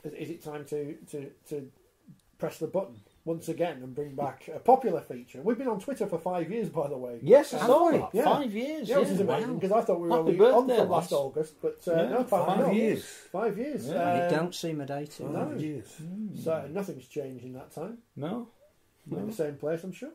is it time to press the button once again and bring back a popular feature? We've been on Twitter for 5 years, by the way. Yes, I saw that. Yeah. 5 years. Yeah, which is amazing, because I thought we were Happy only on birthday, from last August, but no, 5 years. 5 years. Yeah. You don't seem a day to. No. Years. So nothing's changed in that time. No. We're in the same place, I'm sure.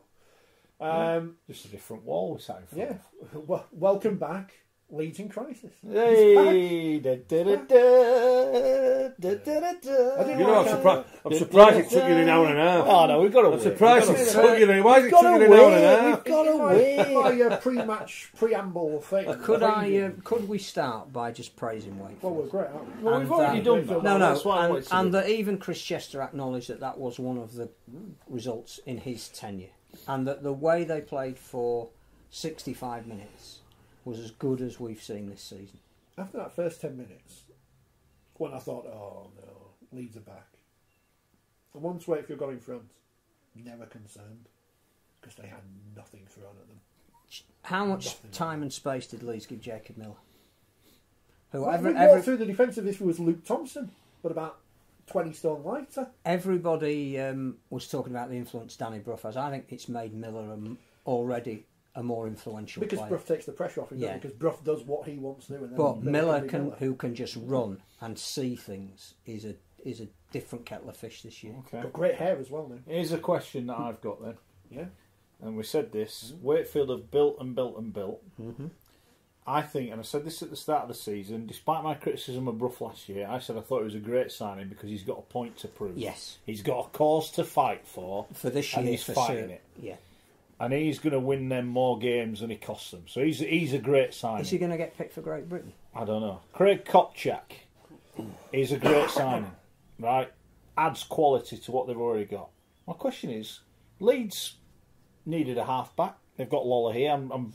Just a different wall we're sat in front of. Yeah. Well, welcome back, Leeds in Crisis. Hey, da, da, da, da, da, da, da. You know, I'm surprised it took you an hour and a half. Oh no, we've got to wait. I'm surprised it took you. Why did it took you an hour and a half? We've got to wait. My pre-match preamble thing. Could we start by just praising Wakefield? Well, we're great, aren't we? Well, we've already done that. No, and that even Chris Chester acknowledged that was one of the results in his tenure, and that the way they played for 65 minutes was as good as we've seen this season. After that first 10 minutes, when I thought, oh no, Leeds are back. And once Wakefield got in front, never concerned, because they had nothing thrown at them. How much time and space did Leeds give Jacob Miller? We walked through the defensive issue was Luke Thompson, but about 20 stone lighter. Everybody was talking about the influence Danny Brough has. I think it's made Miller already a more influential because player. Brough takes the pressure off him, because Brough does what he wants to do. And then but Miller, who can just run and see things, is a different kettle of fish this year. Okay. Got great hair as well now. Here's a question that I've got then. Yeah. And we said this, Wakefield have built and built and built. Mm-hmm. I think, and I said this at the start of the season, despite my criticism of Brough last year, I said I thought it was a great signing because he's got a point to prove. Yes. He's got a cause to fight for this year, and he's fighting it. Yeah. And he's going to win them more games than he costs them. So he's a great signing. Is he going to get picked for Great Britain? I don't know. Craig Kopchak is a great signing, right? Adds quality to what they've already got. My question is, Leeds needed a half-back. They've got Lawler here. I'm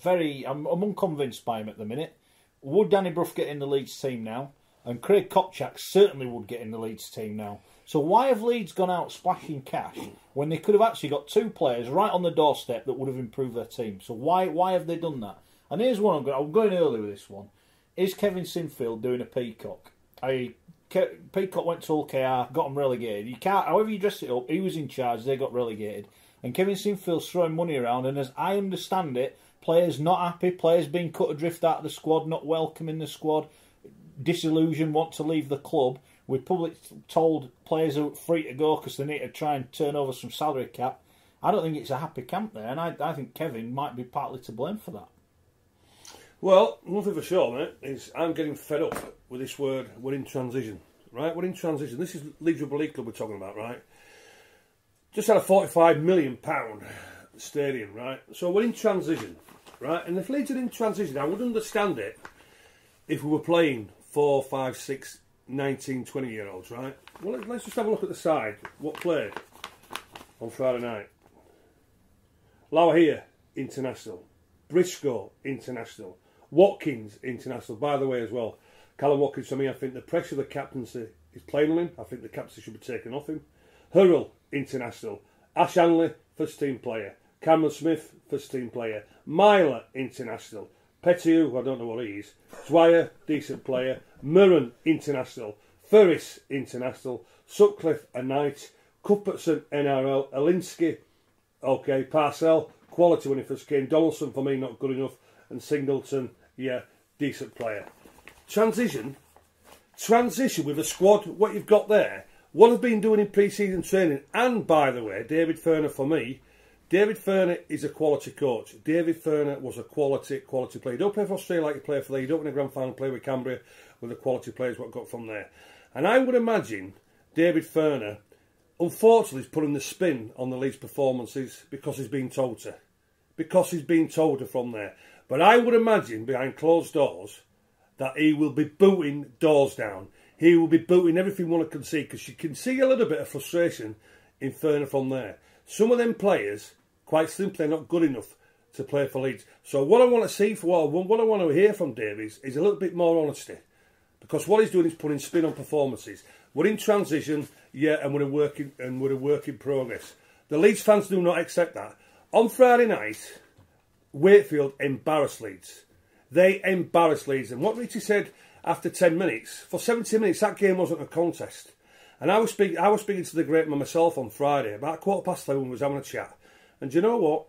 unconvinced by him at the minute. Would Danny Brough get in the Leeds team now? And Craig Kopchak certainly would get in the Leeds team now. So why have Leeds gone out splashing cash when they could have actually got two players right on the doorstep that would have improved their team? So why have they done that? And here's one I'm going early with this one. Is Kevin Sinfield doing a peacock? Peacock went to OKR, got them relegated. You can't, however you dress it up, he was in charge, they got relegated. And Kevin Sinfield's throwing money around, and as I understand it, players not happy, players being cut adrift out of the squad, not welcome in the squad, disillusioned, want to leave the club. We're publicly told players are free to go because they need to try and turn over some salary cap. I don't think it's a happy camp there, and I think Kevin might be partly to blame for that. Well, one thing for sure, mate, is I'm getting fed up with this word, we're in transition. Right, we're in transition. This is Leeds Rugby League Club we're talking about, right? Just had a £45 million stadium, right? So we're in transition, right? And if Leeds are in transition, I would understand it if we were playing 4, 5, 6, 19, 20-year-olds, right? Well, let's just have a look at the side. What played on Friday night? Lower international. Briscoe, international. Watkins, international. By the way, as well, Callum Watkins, for me, I think the pressure of the captaincy is playing on him. I think the captaincy should be taken off him. Hurrell, international. Ash Hanley, first team player. Cameron Smith, first team player. Myler, international. Pettigrew, I don't know what he is. Dwyer, decent player. Murren, international. Ferris, international. Sutcliffe, a Knight. Cuthbertson, NRL. Alinsky, okay. Parcell, quality when he first came. Donaldson, for me, not good enough. And Singleton, yeah, decent player. Transition with a squad, what you've got there, what I've been doing in pre-season training, and by the way, David Ferner, for me, David Ferner is a quality coach. David Ferner was a quality player. You don't play for Australia like you play for there. You don't win a grand final, play with Cambria with the quality players what got from there. And I would imagine David Ferner, unfortunately, is putting the spin on the Leeds performances because he's been told to. Because he's been told to from there. But I would imagine, behind closed doors, that he will be booting doors down. He will be booting everything one can see, because you can see a little bit of frustration in Ferner from there. Some of them players, quite simply, are not good enough to play for Leeds. So what I want to see, what I want to hear from Davies is a little bit more honesty. Because what he's doing is putting spin on performances. We're in transition, yeah, and we're a work in progress. The Leeds fans do not accept that. On Friday night, Wakefield embarrassed Leeds. They embarrassed Leeds. And what Richie said after 10 minutes, for 70 minutes, that game wasn't a contest. And I was speaking to the great man myself on Friday, about 11:15 we was having a chat. And do you know what?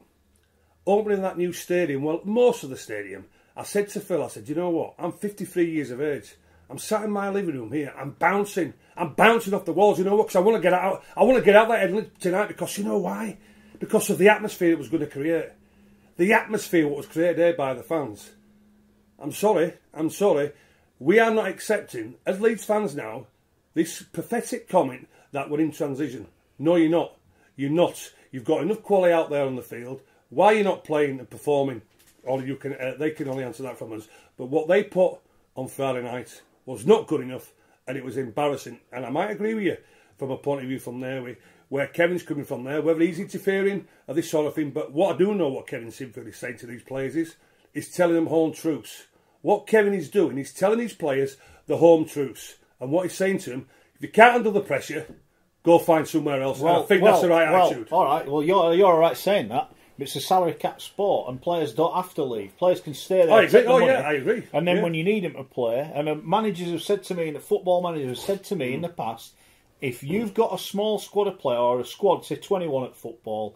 Opening that new stadium, well, most of the stadium, I said to Phil, I said, you know what? I'm 53 years of age. I'm sat in my living room here. I'm bouncing off the walls. You know what? Because I want to get out. I want to get out there tonight because you know why? Because of the atmosphere it was going to create. The atmosphere what was created here by the fans. I'm sorry. We are not accepting, as Leeds fans now, this pathetic comment that we're in transition. No, you're not. You're not. You've got enough quality out there on the field. Why you're not playing and performing? They can only answer that from us. But what they put on Friday night was not good enough, and it was embarrassing. And I might agree with you from a point of view from there, where Kevin's coming from there, whether he's interfering or this sort of thing. But what I do know what Kevin Sinfield is saying to these players is telling them home truths. What Kevin is doing, he's telling his players the home truths. And what he's saying to them, if you can't handle the pressure, go find somewhere else. Well, and I think that's the right attitude. All right, well, you're all right saying that. It's a salary cap sport, and players don't have to leave. Players can stay there. I agree. And then when you need them to play, and managers have said to me, and the football managers have said to me in the past, if you've got a small squad of players, or a squad, say 21 at football,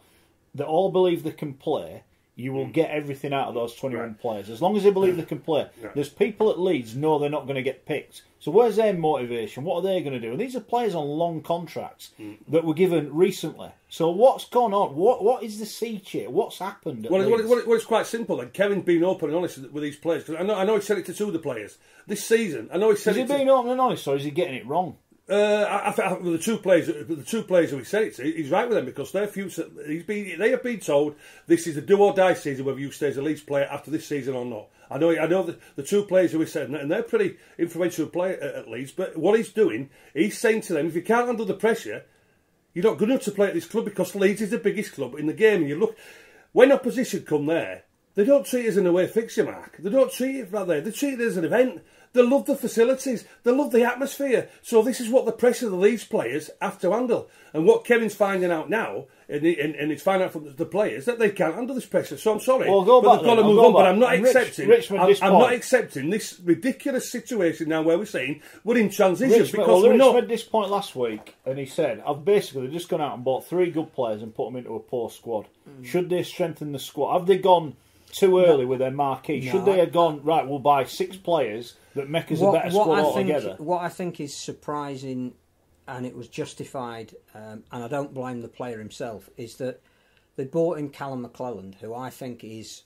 that all believe they can play, you will get everything out of those 21 players. As long as they believe they can play. There's people at Leeds know they're not going to get picked. So where's their motivation? What are they going to do? And these are players on long contracts that were given recently. So what's gone on? What is the sea change? What's happened at Leeds? Well, it's quite simple. And Kevin's been open and honest with these players. Because I know he said it to two of the players. This season, I know he said Is he being open and honest, or is he getting it wrong? The two players who he said it to, he's right with them because their future. They have been told this is a do or die season whether you stay as a Leeds player after this season or not. I know the two players who he said, and they're pretty influential player at Leeds. But what he's doing, he's saying to them, if you can't handle the pressure, you're not good enough to play at this club because Leeds is the biggest club in the game. And you look when opposition come there, they don't treat it as an away fixture, Mark. They don't treat it right there. They treat it as an event. They love the facilities. They love the atmosphere. So this is what the pressure of the Leeds players have to handle. And what Kevin's finding out now, and he's finding out from the players, that they can't handle this pressure. So I'm sorry, but they've got to move on. But I'm not accepting. I'm not accepting this ridiculous situation now where we're saying we're in transition because we're not. Rich made this point last week, and he said, "I've basically just gone out and bought 3 good players and put them into a poor squad. Should they strengthen the squad? Have they gone too early with their marquee? Should they have gone right? We'll buy 6 players." That make us a better squad altogether. What I think is surprising, and it was justified, and I don't blame the player himself, is that they bought in Callum McClelland, who I think is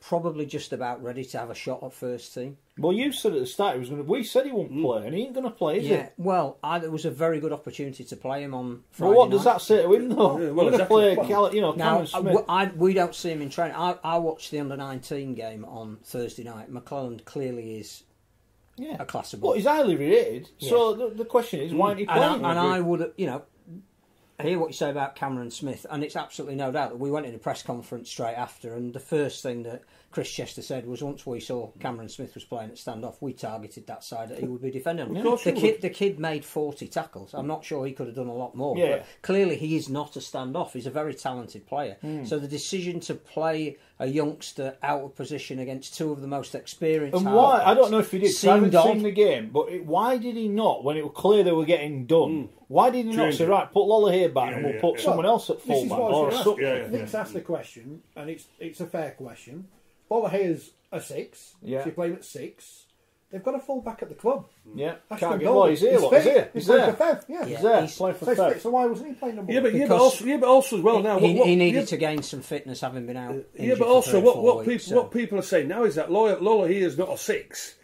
probably just about ready to have a shot at first team. Well, you said at the start he was going to. We said he wouldn't play, and he ain't going to play, is he? Well, it was a very good opportunity to play him on Friday Well, what night. does that say to him, though? We're going to play, Cameron Smith. We don't see him in training. I watched the under-19 game on Thursday night. McClelland clearly is a class above. Well, he's highly rated. So the question is, why aren't he playing? And I would, I hear what you say about Cameron Smith, and it's absolutely no doubt that we went in a press conference straight after, and the first thing that Chris Chester said was once we saw Cameron Smith was playing at standoff, we targeted that side that he would be defending. The kid made 40 tackles. I'm not sure he could have done a lot more, but clearly he is not a standoff. He's a very talented player. So the decision to play a youngster out of position against 2 of the most experienced and why? I don't know if he did. I haven't seen the game, but why did he not, when it was clear they were getting done? Why did he not say, right, put Lola here back and we'll put someone else at fullback? Nick's asked the question, and it's a fair question. Lola here's a 6. So you play him at 6. They've got a full back at the club. Yeah, can't get He's here. He's playing for Fev. He's there. He's playing for Fev. So why wasn't he playing number 1? But also as well now. He needed to gain some fitness, having been out. But also what people are saying now is that Lola here is not a 6.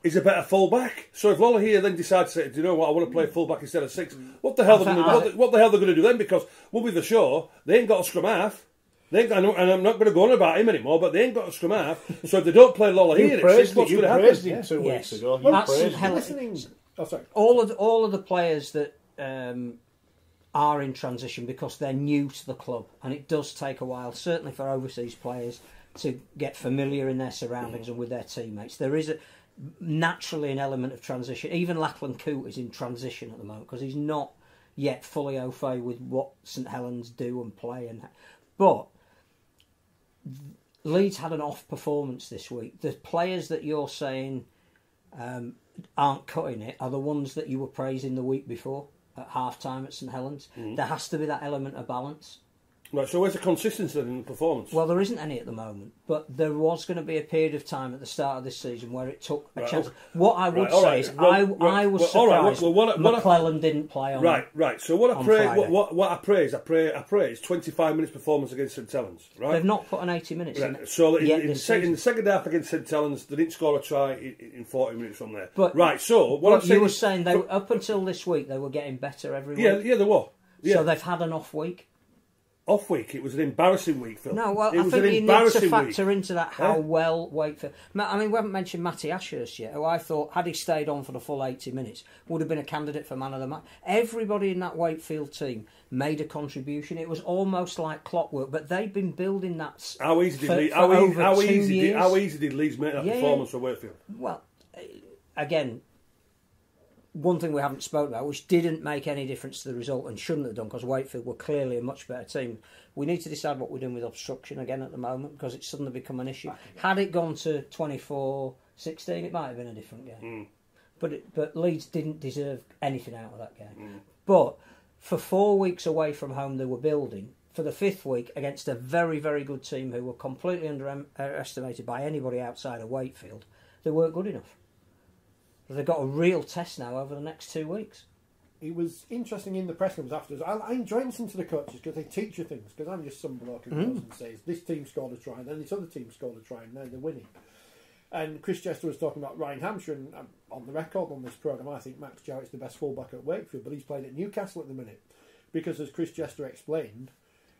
He's a better full-back. So if Lola here then decides to say, do you know what, I want to play full-back instead of 6, what the hell they're going to do then? Because we'll be the Shaw, they ain't got a scrum half. And I'm not going to go on about him anymore, but they ain't got a scrum half. So if they don't play Lola here, what's going to happen? Him 2 weeks ago. All of the players that are in transition because they're new to the club, and it does take a while, certainly for overseas players, to get familiar in their surroundings and with their teammates. There is naturally an element of transition. Even Lachlan Coote is in transition at the moment because he's not yet fully au fait with what St Helens do and play. But Leeds had an off performance this week. The players that you're saying aren't cutting it are the ones that you were praising the week before. at half-time at St Helens. There has to be that element of balance. Right, so where's the consistency in the performance? Well, there isn't any at the moment, but there was going to be a period of time at the start of this season where it took a chance. What I would say is, I was surprised McClellan didn't play on. Right. So what I pray, I pray is 25 minutes performance against St Helens. Right, they've not put an 80 minutes in. So in the second half against St Helens, they didn't score a try in 40 minutes from there. But right, so what I'm saying, you were saying they up until this week they were getting better every week. Yeah, they were. Yeah. So they've had an off week. Off week, it was an embarrassing week, Phil. No, well, I think you need to factor into that how well Wakefield. I mean, we haven't mentioned Matty Ashurst yet, who I thought, had he stayed on for the full 80 minutes, would have been a candidate for man of the match. Everybody in that Wakefield team made a contribution. It was almost like clockwork, but they've been building that. How easy did Leeds make that performance for Wakefield? Well, again, one thing we haven't spoken about, which didn't make any difference to the result and shouldn't have done, because Wakefield were clearly a much better team. We need to decide what we're doing with obstruction again at the moment, because it's suddenly become an issue. Had it gone to 24-16, it might have been a different game. But Leeds didn't deserve anything out of that game. But for 4 weeks away from home, they were building. For the 5th week, against a very, very good team who were completely underestimated by anybody outside of Wakefield, they weren't good enough. They've got a real test now over the next 2 weeks. It was interesting in the press rooms afterwards. I enjoy listening to the coaches because they teach you things. Because I'm just some bloke who goes and says, this team scored a try, and then this other team scored a try, and now they're winning. And Chris Chester was talking about Ryan Hampshire, and I'm on the record on this programme, I think Max Jarrett's the best fullback at Wakefield, but he's playing at Newcastle at the minute. Because as Chris Chester explained,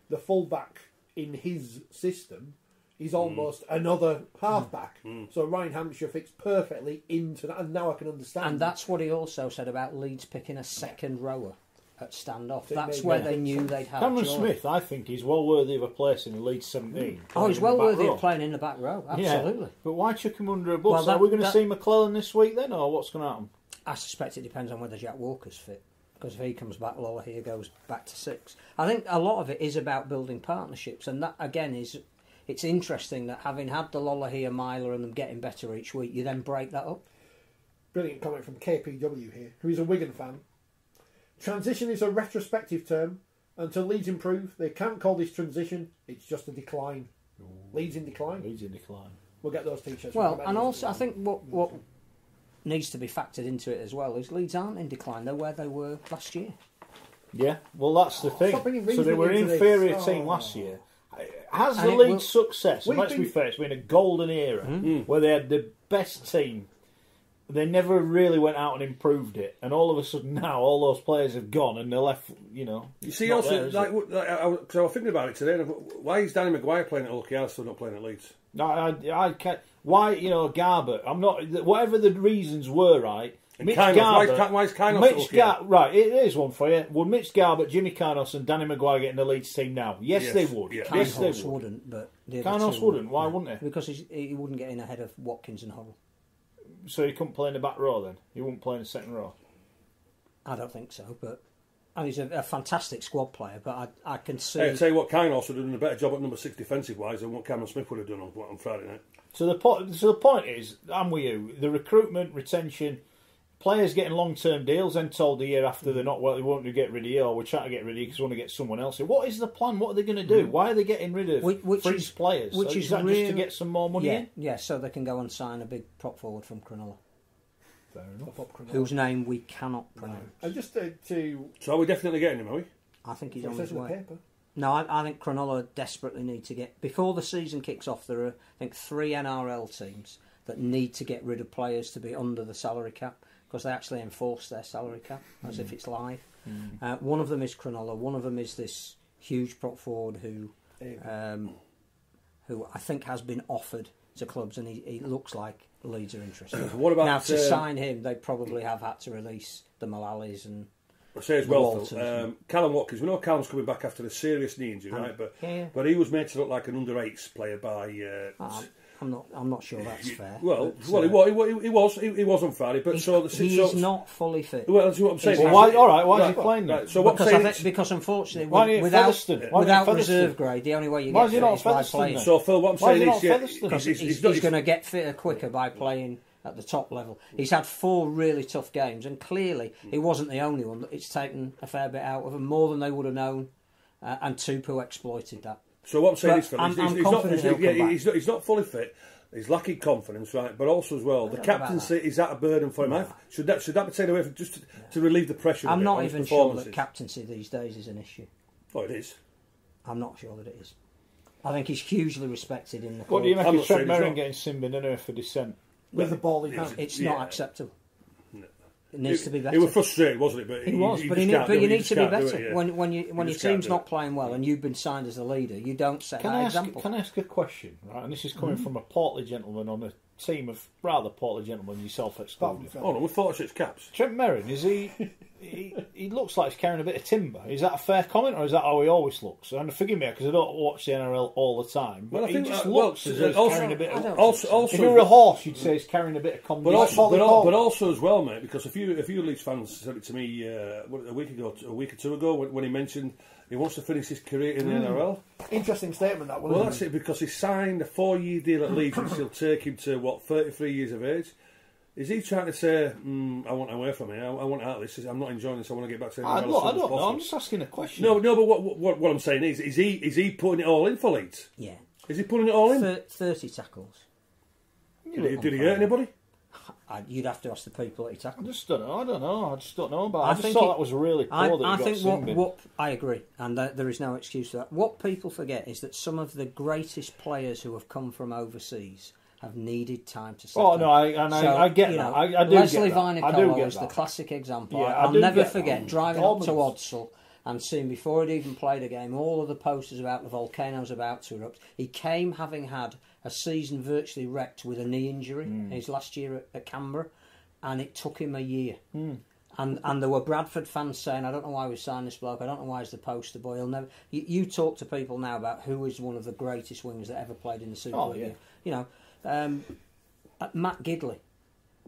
the fullback in his system is almost another halfback. So Ryan Hampshire fits perfectly into that, and now I can understand. And that's what he also said about Leeds picking a second rower at standoff. That's where they knew they'd have Cameron Smith, I think, is well worthy of a place in the Leeds 17. Oh, he's well worthy of playing in the back row, absolutely. Yeah, but why chuck him under a bus? Are we going to see McClellan this week then, or what's going to happen? I suspect it depends on whether Jack Walker's fit. Because if he comes back, Lola here goes back to 6. I think a lot of it is about building partnerships, and that, again, is... It's interesting that having had the Lollahea Myler and them getting better each week, you then break that up. Brilliant comment from KPW here, who is a Wigan fan. Transition is a retrospective term. Until Leeds improve, they can't call this transition. It's just a decline. Leeds in decline. Leeds in decline. We'll get those t-shirts. Well, and also I think what needs to be factored into it as well is Leeds aren't in decline. They're where they were last year. Yeah, well that's the thing. So they were an inferior team last year. Has the Leeds success, and let's be fair, it's been a golden era where they had the best team. They never really went out and improved it, and all of a sudden now all those players have gone and they're left, You see, also, I was thinking about it today, why is Danny Maguire playing at Hull KR still not playing at Leeds? No, I can't. Why, Garbutt, I'm not, whatever the reasons were, right? Mitch Garbutt, why is Kainos right, it is one for you. Would Mitch Garbutt, Jimmy Kainos and Danny Maguire get in the Leeds team now? Yes, they would. Yeah. Yes, they would. Wouldn't, but Kainos wouldn't. Why wouldn't he? Because he wouldn't get in ahead of Watkins and Hull. So he couldn't play in the back row then? He wouldn't play in the second row? I don't think so, but... And he's a fantastic squad player, but I can see... Hey, I'll tell you what, Kainos would have done a better job at number 6 defensive-wise than what Cameron Smith would have done on Friday night. So the point is, I'm with you, the recruitment, retention... Players getting long-term deals and told the year after they're not, well, they want to get rid of you, or we're trying to get rid of you because we want to get someone else in. What is the plan? What are they going to do? Why are they getting rid of fringe players? Is that just to get some more money in? Yeah, so they can go and sign a big prop forward from Cronulla. Fair enough. Whose name we cannot pronounce. And just to... So are we definitely getting him, are we? I think he's on his way. No, I think Cronulla desperately need to get... Before the season kicks off, there are, I think, 3 NRL teams that need to get rid of players to be under the salary cap, because they actually enforce their salary cap as if it's live. One of them is Cronulla. One of them is this huge prop forward who I think has been offered to clubs, and he looks like Leeds are interested. What about now to sign him? They probably have had to release the Malalis and. I say as well, Phil, Callum Watkins. We know Callum's coming back after a serious knee injury, right? But he was made to look like an under-8s player by. I'm not sure that's fair. He was on Friday, but he's not fully fit. Well, that's what I'm saying. Well, why is he playing then? Right, so what because unfortunately, without reserve grade, the only way you get fit is by playing. So Phil, what I'm saying is, he's going to get fitter quicker by playing at the top level. He's had 4 really tough games, and clearly he wasn't the only one. It's taken a fair bit out of him, more than they would have known, and Tupu exploited that. So what I'm saying But is, Phil, I'm he's confident he'll come back. he's not fully fit. He's lacking confidence, right? But also as well, the captaincy is that a burden for him? No. Should that be taken away just to relieve the pressure? I'm a bit not on his even sure that performances? captaincy these days is an issue. Oh, it is. I'm not sure that it is. I think he's hugely respected in the What do you club. make I'm of not Trent saying Merrin he's getting sin bin dinner for dissent? With the ball in hand. It's Yeah. not acceptable. No. It needs to be better. He was frustrated, wasn't it? But He was, but just you can't do it. need Just to be can't do better. it, yeah. When your just team's can't do not it. playing well and you've been signed as a leader, you don't set that example. Can I ask a question, right? And this is coming from a portly gentleman on a team of rather portly gentlemen, yourself excluded. Oh no, we're 46 caps. Trent Merrin, is he looks like he's carrying a bit of timber. Is that a fair comment, or is that how he always looks? And forgive me, because I don't watch the NRL all the time, but Well, I he think just well, looks as though he's also- carrying a bit of... I don't Also, If you were a horse, you'd say he's carrying a bit of But condition. also, but also as well, mate, because a few Leeds fans said it to me a week or two ago when he mentioned he wants to finish his career in the NRL. Interesting statement, that one. Well, isn't that's it, because he signed a 4-year deal at Leeds, which will take him to 33 years of age. Is he trying to say, I want away from it? I want out of this. I'm not enjoying this. I want to get back to the NRL. I as soon don't as know. possible. I'm just asking a question. No, but what I'm saying is he putting it all in for Leeds? Yeah. Is he putting it all in? 30 tackles. Did he hurt anybody? You'd have to ask the people that he tackled. I just don't know. I just don't know about it. I I just think thought it- that was really poor that he I got think sin bin. what I agree, and there is no excuse for that. What people forget is that some of the greatest players who have come from overseas have needed time to settle. Oh no, I get that. I do Leslie get that. I do Vainicolo get is the that. classic example. Yeah, I I'll do never get forget that. driving up to Almonds. Odsal and seeing, before he'd even played a game, all of the posters about the volcanoes about to erupt. He came having had a season virtually wrecked with a knee injury his last year at Canberra, and it took him a year. And there were Bradford fans saying, I don't know why we signed this bloke, I don't know why he's the poster boy. He'll never. You talk to people now about who is one of the greatest wingers that ever played in the Super League. yeah. You know, Matt Gidley,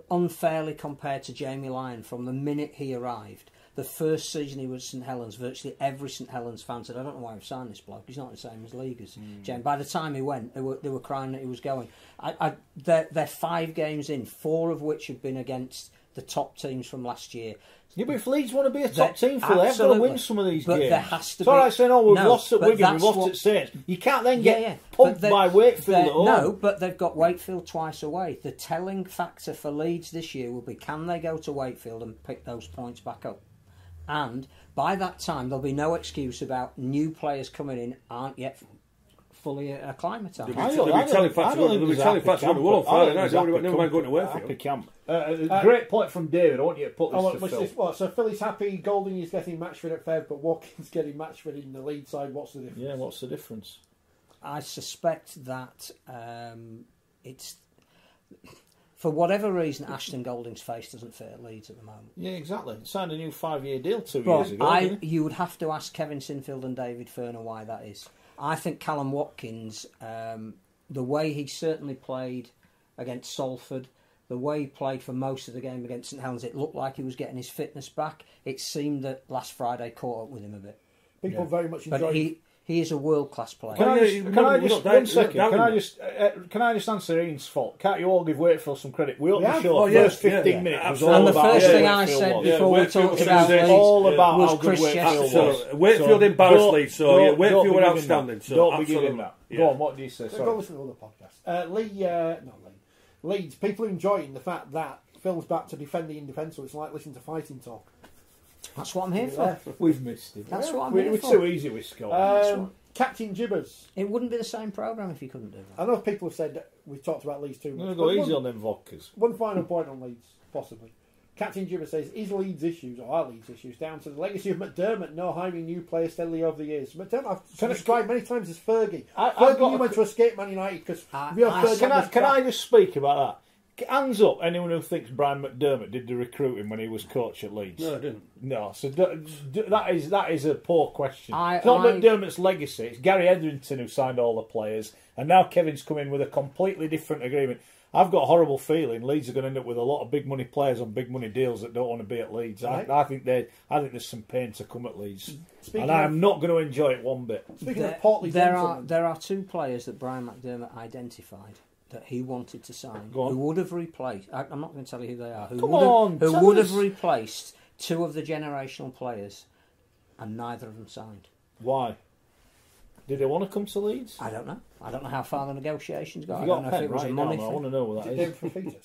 unfairly compared to Jamie Lyon from the minute he arrived. The first season he was at St Helens, virtually every St Helens fan said, I don't know why we've signed this bloke, he's not the same as league as Jamie. By the time he went, they were crying that he was going. They're 5 games in, 4 of which have been against the top teams from last year. Yeah, but if Leeds want to be a top They- team, Phil, they've got to absolutely. win some of these But games. there has to it's all be- right saying, oh, we've No, lost at but Wigan, we've that's lost what- at Saints. You can't then get pumped But by Wakefield they're- at home. No, but they've got Wakefield twice away. The telling factor for Leeds this year will be, can they go to Wakefield and pick those points back up? And by that time, there'll be no excuse about new players coming in aren't yet fully acclimatised. They'll be telling fans to go to Wool on Friday night. Never mind going to Wakefield. Happy camp. Great point from David. I want you to put this to Phil. So Philly's happy, Golding is getting match fit at Fev, but Watkins getting match fit in the lead side. What's the difference? Yeah, what's the difference? I suspect that it's... For whatever reason, Ashton Golding's face doesn't fit at Leeds at the moment. Yeah, exactly. Signed a new 5-year deal 2 But years ago. didn't he? you would have to ask Kevin Sinfield and David Furner why that is. I think Callum Watkins, the way he certainly played against Salford, the way he played for most of the game against St Helens, it looked like he was getting his fitness back. It seemed that last Friday caught up with him a bit. People very much enjoy. But he is a world-class player. Can I just one second? Can I just answer Ian's fault? Can't you all give Wakefield some credit? We opened Yeah. the show. Oh, yeah, First 15 yeah, minutes was absolutely. all And the about first how thing I Wakefield said was. before we Wakefield talked was about amazing. Leeds all about was how good Chris Wakefield Chester. was. So, Wakefield embarrassed Leeds, so don't Wakefield be were giving outstanding. that. So Don't be absolutely. giving that. Yeah. Go on, what do you say? Go Sorry. listen to other podcasts. Leeds. People enjoying the fact that Phil's back to defend the indefensible. It's like listening to fighting talk. That's what I'm here for. We've missed it. That's what I'm We're here for. too easy with Scott. Captain Gibbers. It wouldn't be the same programme if you couldn't do that. I know people have said that we've talked about Leeds too I'm much. going to go but easy on them vodkas. One final point on Leeds, possibly. Captain Gibbers says, is Leeds' issues, or are Leeds' issues, down to the legacy of McDermott no hiring new players steadily over the years? McDermott, I've described many times as Fergie. Fergie went to escape Man United because Can I just speak about that? Hands up, anyone who thinks Brian McDermott did the recruiting when he was coach at Leeds. No, I didn't. No, so that is a poor question. It's not I- McDermott's legacy. It's Gary Edrington who signed all the players, and now Kevin's come in with a completely different agreement. I've got a horrible feeling Leeds are going to end up with a lot of big money players on big money deals that don't want to be at Leeds. Right. I think there's some pain to come at Leeds, Speaking and I of- am not going to enjoy it one bit. Speaking of portly there gentlemen, are 2 players that Brian McDermott identified that he wanted to sign, Go on. who would have replaced. I'm not going to tell you who they are. Who Come would on, have, who tell would us. have replaced two of the generational players, and neither of them signed. Why? Did they want to come to Leeds? I don't know. I don't know how far the negotiations got. Have I you don't got know a pen? if it was Write a it down, money I thing. want to know what Is that it is. David Fafita?